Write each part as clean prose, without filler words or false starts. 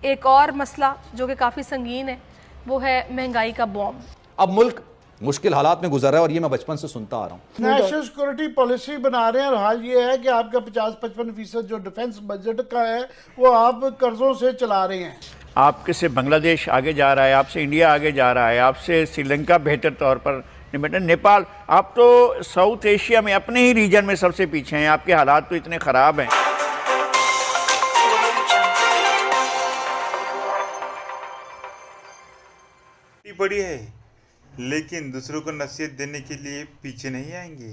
एक और मसला जो कि काफ़ी संगीन है वो है महंगाई का बॉम्ब। अब मुल्क मुश्किल हालात में गुजर रहा है और ये मैं बचपन से सुनता आ रहा हूँ। नेशनल सिक्योरिटी पॉलिसी बना रहे हैं और हाल ये है कि आपका 50-55% जो डिफेंस बजट का है वो आप कर्जों से चला रहे हैं। आपके से बांग्लादेश आगे जा रहा है, आपसे इंडिया आगे जा रहा है, आपसे श्रीलंका बेहतर तौर पर निपटा, नेपाल। आप तो साउथ एशिया में अपने ही रीजन में सबसे पीछे हैं। आपके हालात तो इतने ख़राब हैं। बड़ी है लेकिन दूसरों को नसीहत देने के लिए पीछे नहीं आएंगे।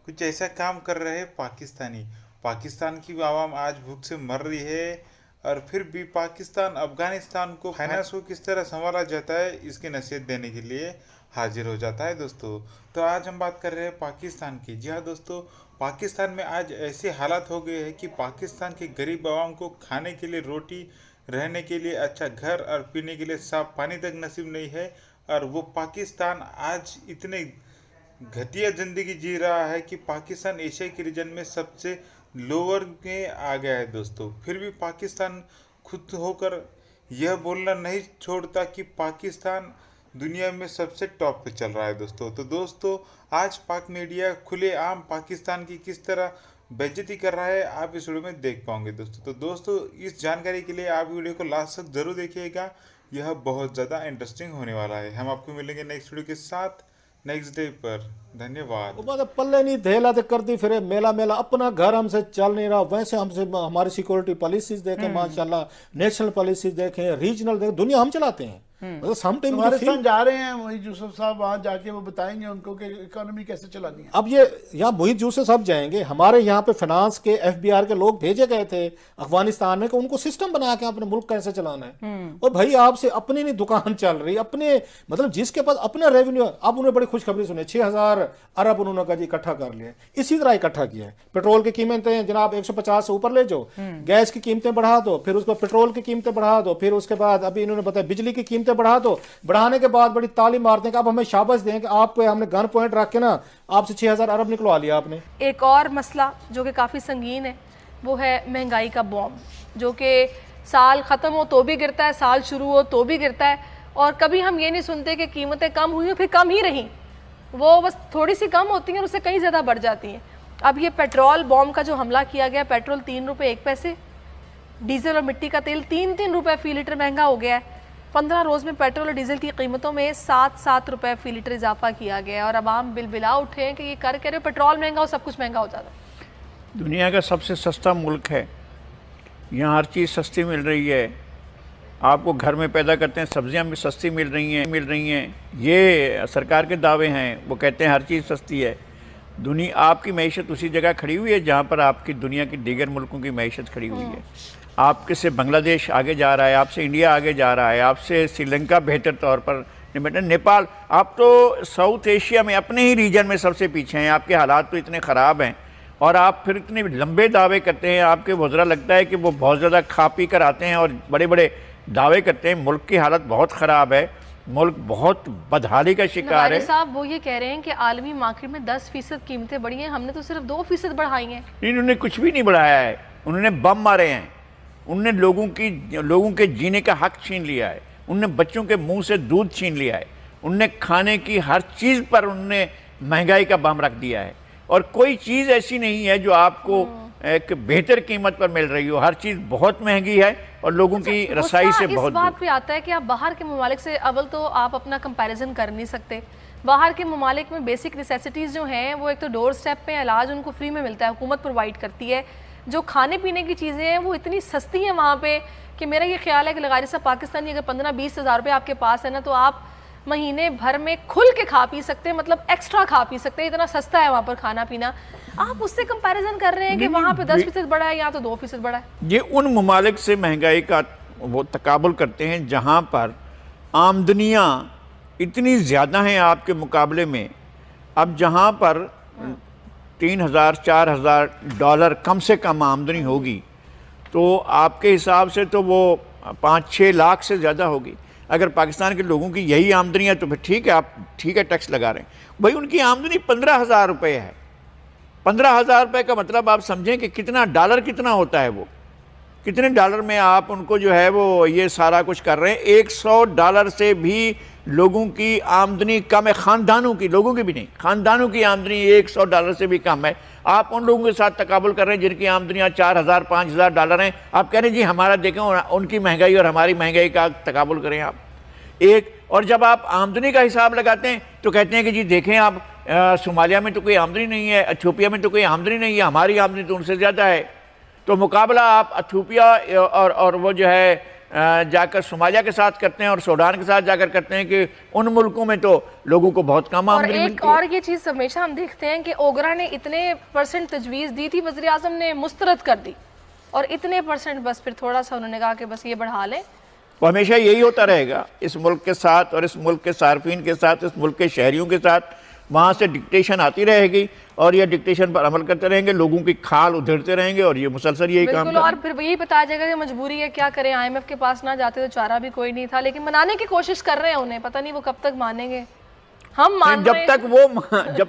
कुछ ऐसा काम कर रहे हैं पाकिस्तान की आवाम आज भूख से मर रही है और फिर भी पाकिस्तान अफगानिस्तान को फाइनेंस को किस तरह संभाला जाता है इसकी नसीहत देने के लिए हाजिर हो जाता है दोस्तों। तो आज हम बात कर रहे हैं पाकिस्तान की। जी हाँ दोस्तों, पाकिस्तान में आज ऐसे हालात हो गए हैं कि पाकिस्तान के गरीब आवाम को खाने के लिए रोटी, रहने के लिए अच्छा घर और पीने के लिए साफ पानी तक नसीब नहीं है। और वो पाकिस्तान आज इतने घटिया ज़िंदगी जी रहा है कि पाकिस्तान एशिया के रीजन में सबसे लोअर में आ गया है दोस्तों। फिर भी पाकिस्तान खुद होकर यह बोलना नहीं छोड़ता कि पाकिस्तान दुनिया में सबसे टॉप पे चल रहा है दोस्तों। तो दोस्तों आज पाक मीडिया खुलेआम पाकिस्तान की किस तरह बेइज्जती कर रहा है आप इस वीडियो में देख पाओगे दोस्तों। तो दोस्तों इस जानकारी के लिए आप वीडियो को लास्ट तक जरूर देखिएगा, यह बहुत ज़्यादा इंटरेस्टिंग होने वाला है। हम आपको मिलेंगे नेक्स्ट वीडियो के साथ नेक्स्ट डे पर। धन्यवाद। पल्ले नहीं धेला तो कर दी फिर मेला मेला, अपना घर हमसे चल नहीं रहा। वैसे हमसे हमारी सिक्योरिटी पॉलिसीज देखें माशाल्लाह, नेशनल पॉलिसीज देखें, रीजनल देखें, दुनिया हम चलाते हैं। मतलब समटाइम जा रहे हैं मोहित यूसुफ साहब, वहाँ जाके वो बताएंगे उनको कि इकोनॉमी कैसे चलानी है। अब ये यहाँ मोहित यूसुफ साहब जाएंगे, हमारे यहाँ पे फाइनेंस के FBI के लोग भेजे गए थे अफगानिस्तान में कि उनको सिस्टम बना के अपने मुल्क कैसे चलाना है। और भाई आपसे अपनी नहीं दुकान चल रही, अपने मतलब जिसके पास अपना रेवेन्यू। अब उन्हें बड़ी खुशखबरी सुनी, 6000 अरब उन्होंने कहा जी इकट्ठा कर लिया। इसी तरह इकट्ठा किया है। पेट्रोल की कीमतें जनाब 150 से ऊपर ले जाओ, गैस की कीमतें बढ़ा दो, फिर उसको पेट्रोल की कीमतें बढ़ा दो, फिर उसके बाद अभी इन्होंने बताया बिजली की कीमतें बढ़ा दो। बढ़ाने के बाद बड़ी ताली मारते हैं कि अब हमें शाबाश दें कि आप पे हमने गन पॉइंट रख के ना आपसे 6000 अरब निकलवा लिया आपने। एक और मसला जो कि काफ़ी संगीन है वो है महंगाई का बॉम्ब, जो कि साल ख़त्म हो तो भी गिरता है, साल शुरू हो तो भी गिरता है। और कभी हम ये नहीं सुनते कि कीमतें कम हुई फिर कम ही रहीं, वो बस थोड़ी सी कम होती हैं और उससे कहीं ज़्यादा बढ़ जाती हैं। अब ये पेट्रोल बॉम्ब का जो हमला किया गया, पेट्रोल 3 रुपये 1 पैसे, डीजल और मिट्टी का तेल 3-3 रुपये फ़ी लीटर महंगा हो गया है। 15 रोज़ में पेट्रोल और डीजल की कीमतों में 7-7 रुपये फ़ी लीटर इजाफा किया गया है। और अब आम बिलबिला उठे हैं कि ये कर रहे पेट्रोल महंगा हो, सब कुछ महंगा हो जाता है। दुनिया का सबसे सस्ता मुल्क है, यहाँ हर चीज़ सस्ती मिल रही है। आपको घर में पैदा करते हैं सब्जियां भी सस्ती मिल रही हैं। ये सरकार के दावे हैं, वो कहते हैं हर चीज़ सस्ती है। दुनिया आपकी मईशत उसी जगह खड़ी हुई है जहाँ पर आपकी दुनिया की दीगर मुल्कों की मईशत खड़ी हुई है। आपके से बांग्लादेश आगे जा रहा है, आपसे इंडिया आगे जा रहा है, आपसे श्रीलंका बेहतर तौर पर निपटा, नेपाल। आप तो साउथ एशिया में अपने ही रीजन में सबसे पीछे हैं। आपके हालात तो इतने ख़राब हैं और आप फिर इतने लंबे दावे करते हैं। आपके वज़रा लगता है कि वो बहुत ज़्यादा खा पी कर आते हैं और बड़े बड़े दावे करते हैं। मुल्क की हालत बहुत ख़राब है, मुल्क बहुत बदहाली का शिकार है। साहब वो ये कह रहे हैं कि आलमी मार्केट में 10% कीमतें बढ़ी हैं, हमने तो सिर्फ 2% बढ़ाई हैं। इन्होंने कुछ भी नहीं बढ़ाया है, उन्होंने बम मारे हैं, उनने लोगों के जीने का हक छीन लिया है, उनने बच्चों के मुंह से दूध छीन लिया है, उनने खाने की हर चीज़ पर उनने महंगाई का बम रख दिया है। और कोई चीज़ ऐसी नहीं है जो आपको एक बेहतर कीमत पर मिल रही हो। हर चीज़ बहुत महंगी है और लोगों की रसाई से बहुत। इस बात पे आता है कि आप बाहर के ममालिक से अव्वल तो आप अपना कंपैरिजन कर नहीं सकते। बाहर के ममालिक में बेसिक नेसेसिटीज़ जो हैं वो एक तो डोर स्टेप पे इलाज उनको फ्री में मिलता है, हुकूमत प्रोवाइड करती है। जो खाने पीने की चीज़ें हैं वो इतनी सस्ती हैं वहाँ पे कि मेरा ये ख्याल है कि लगारी सा पाकिस्तानी अगर 15-20 हज़ार रुपये आपके पास है ना तो आप महीने भर में खुल के खा पी सकते हैं, मतलब एक्स्ट्रा खा पी सकते हैं। इतना सस्ता है वहाँ पर खाना पीना। आप उससे कंपैरिजन कर रहे हैं कि वहाँ पे 10% बढ़ा है, यहाँ तो 2% बढ़ा है। ये उन ममालिक से महंगाई का वो तकाबुल करते हैं जहाँ पर आमदनियाँ इतनी ज़्यादा हैं आपके मुकाबले में। अब जहाँ पर 3000-4000 डॉलर कम से कम आमदनी होगी तो आपके हिसाब से तो वो 5-6 लाख से ज़्यादा होगी। अगर पाकिस्तान के लोगों की यही आमदनी है तो फिर ठीक है, आप ठीक है टैक्स लगा रहे हैं। भाई उनकी आमदनी 15,000 रुपये है। 15,000 रुपये का मतलब आप समझें कि कितना डॉलर कितना होता है वो कितने डॉलर में आप उनको जो है वो ये सारा कुछ कर रहे हैं। $100 से भी लोगों की आमदनी कम है, ख़ानदानों की, लोगों की भी नहीं, ख़ानदानों की आमदनी $100 से भी कम है। आप उन लोगों के साथ तकाबुल कर रहे हैं जिनकी आमदनियाँ $4000-5000 हैं। आप कह रहे हैं जी हमारा देखें, उनकी महंगाई और हमारी महंगाई का तकाबुल करें आप एक। और जब आप आमदनी का हिसाब लगाते हैं तो कहते हैं कि जी देखें आप सोमालिया में तो कोई आमदनी नहीं है, इथियोपिया में तो कोई आमदनी नहीं है, हमारी आमदनी तो उनसे ज़्यादा है। तो मुकाबला आप इथियोपिया और वो जो है जाकर सोमालिया के साथ करते हैं और सूडान के साथ जाकर करते हैं कि उन मुल्कों में तो लोगों को बहुत कम आमदनी मिलती है। और ये चीज़ हमेशा हम देखते हैं कि ओगरा ने इतने % तजवीज़ दी थी, वज़ीर आज़म ने मुस्तरद कर दी, और इतने % बस फिर थोड़ा सा उन्होंने कहा कि बस ये बढ़ा लें। तो हमेशा यही होता रहेगा इस मुल्क के साथ और इस मुल्क के सार्फिन के साथ, इस मुल्क के शहरियों के साथ। वहाँ से डिक्टेशन आती रहेगी और ये डिक्टेशन पर अमल करते रहेंगे, लोगों की खाल उधेड़ते रहेंगे और ये मुसलसल यही काम और फिर यही बताया जाएगा कि मजबूरी है, क्या करें, IMF के पास ना जाते तो चारा भी कोई नहीं था। लेकिन मनाने की कोशिश कर रहे हैं उन्हें, पता नहीं वो कब तक मानेंगे। हम मान जब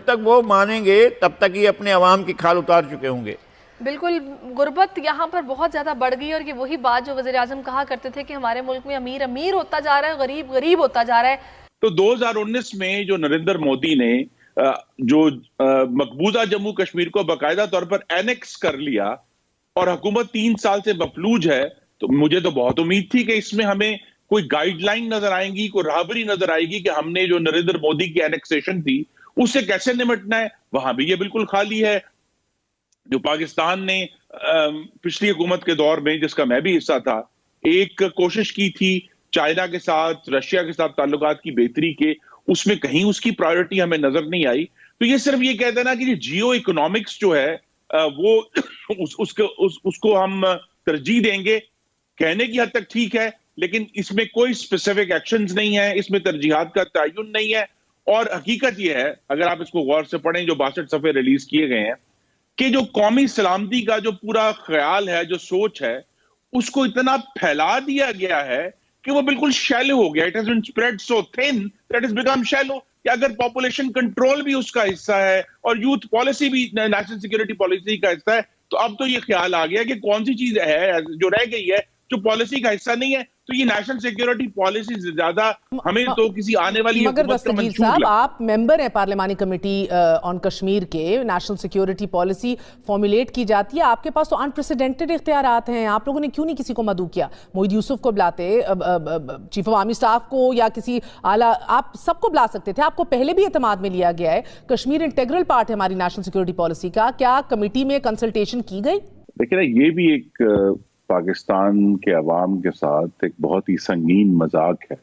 तक वो मानेंगे तब तक ये अपने अवाम की खाल उतार चुके होंगे। बिल्कुल, गुर्बत यहाँ पर बहुत ज़्यादा बढ़ गई। और ये वही बात जो वज़ीर आज़म कहा करते थे कि हमारे मुल्क में अमीर अमीर होता जा रहा है, गरीब गरीब होता जा रहा है। तो 2019 में जो नरेंद्र मोदी ने जो मकबूजा जम्मू कश्मीर को बाकायदा तौर पर एनेक्स कर लिया और हुकूमत 3 साल से मफलूज है, तो मुझे तो बहुत उम्मीद थी कि इसमें हमें कोई गाइडलाइन नजर आएंगी, कोई राहबरी नजर आएगी कि हमने जो नरेंद्र मोदी की एनेक्सेशन थी उससे कैसे निपटना है। वहां भी ये बिल्कुल खाली है। जो पाकिस्तान ने पिछली हुकूमत के दौर में, जिसका मैं भी हिस्सा था, एक कोशिश की थी चाइना के साथ, रशिया के साथ ताल्लुकात की बेहतरी के, उसमें कहीं उसकी प्रायोरिटी हमें नजर नहीं आई। तो ये सिर्फ ये कहते हैं ना कि जियो इकोनॉमिक्स जो है वो उसको हम तरजीह देंगे, कहने की हद तक ठीक है, लेकिन इसमें कोई स्पेसिफिक एक्शंस नहीं है, इसमें तरजीहात का तयन नहीं है। और हकीकत ये है, अगर आप इसको गौर से पढ़ें, जो 62 सफ़े रिलीज किए गए हैं, कि जो कौमी सलामती का जो पूरा ख्याल है, जो सोच है, उसको इतना फैला दिया गया है कि वो बिल्कुल शैलो हो गया। It has been spread so thin that is become shallow. कि अगर पॉपुलेशन कंट्रोल भी उसका हिस्सा है और यूथ पॉलिसी भी नेशनल सिक्योरिटी पॉलिसी का हिस्सा है, तो अब तो ये ख्याल आ गया कि कौन सी चीज है जो रह गई है जो पॉलिसी का हिस्सा नहीं है। तो ये नेशनल सिक्योरिटी पॉलिसी से ज्यादा हमें तो किसी आने वाली मगर दस्तगीर साहब, आप मेंबर हैं पार्लिमानी कमेटी ऑन कश्मीर के, नेशनल सिक्योरिटी पॉलिसी फॉर्मुलेट की जाती है, आपके पास तो अनप्रेसिडेंटेड इख्तियारात हैं। आप लोगों ने क्यों नहीं किसी को मदऊ किया? मोहिद यूसुफ को बुलाते, चीफ ऑफ आर्मी स्टाफ को, या किसी आला, आप सबको बुला सकते थे। आपको पहले भी एतमाद में लिया गया है। कश्मीर इंटेग्रल पार्ट है हमारी नेशनल सिक्योरिटी पॉलिसी का। क्या कमेटी में कंसल्टेशन की गई? देखिए ना, ये भी एक पाकिस्तान के अवाम के साथ एक बहुत ही संगीन मजाक है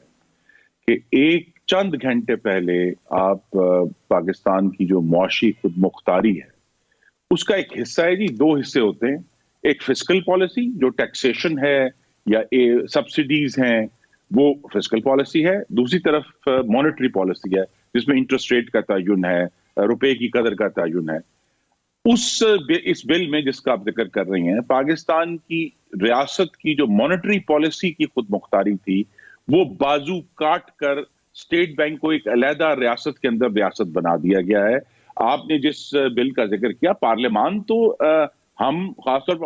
कि एक चंद घंटे पहले आप पाकिस्तान की जो मुआशी खुद मुख्तारी है उसका एक हिस्सा है जी, 2 हिस्से होते हैं। एक फिस्कल पॉलिसी जो टैक्सेशन है या सब्सिडीज हैं, वो फिस्कल पॉलिसी है। दूसरी तरफ मॉनेटरी पॉलिसी है जिसमें इंटरेस्ट रेट का तयन है, रुपए की कदर का तयन है। इस बिल में जिसका आप जिक्र कर रही हैं, पाकिस्तान की रियासत की जो मॉनेटरी पॉलिसी की खुद मुख्तारी थी, वो बाजू काट कर स्टेट बैंक को एक अलहदा रियासत के अंदर रियासत बना दिया गया है। आपने जिस बिल का जिक्र किया, पार्लियामान तो हम खासतौर पर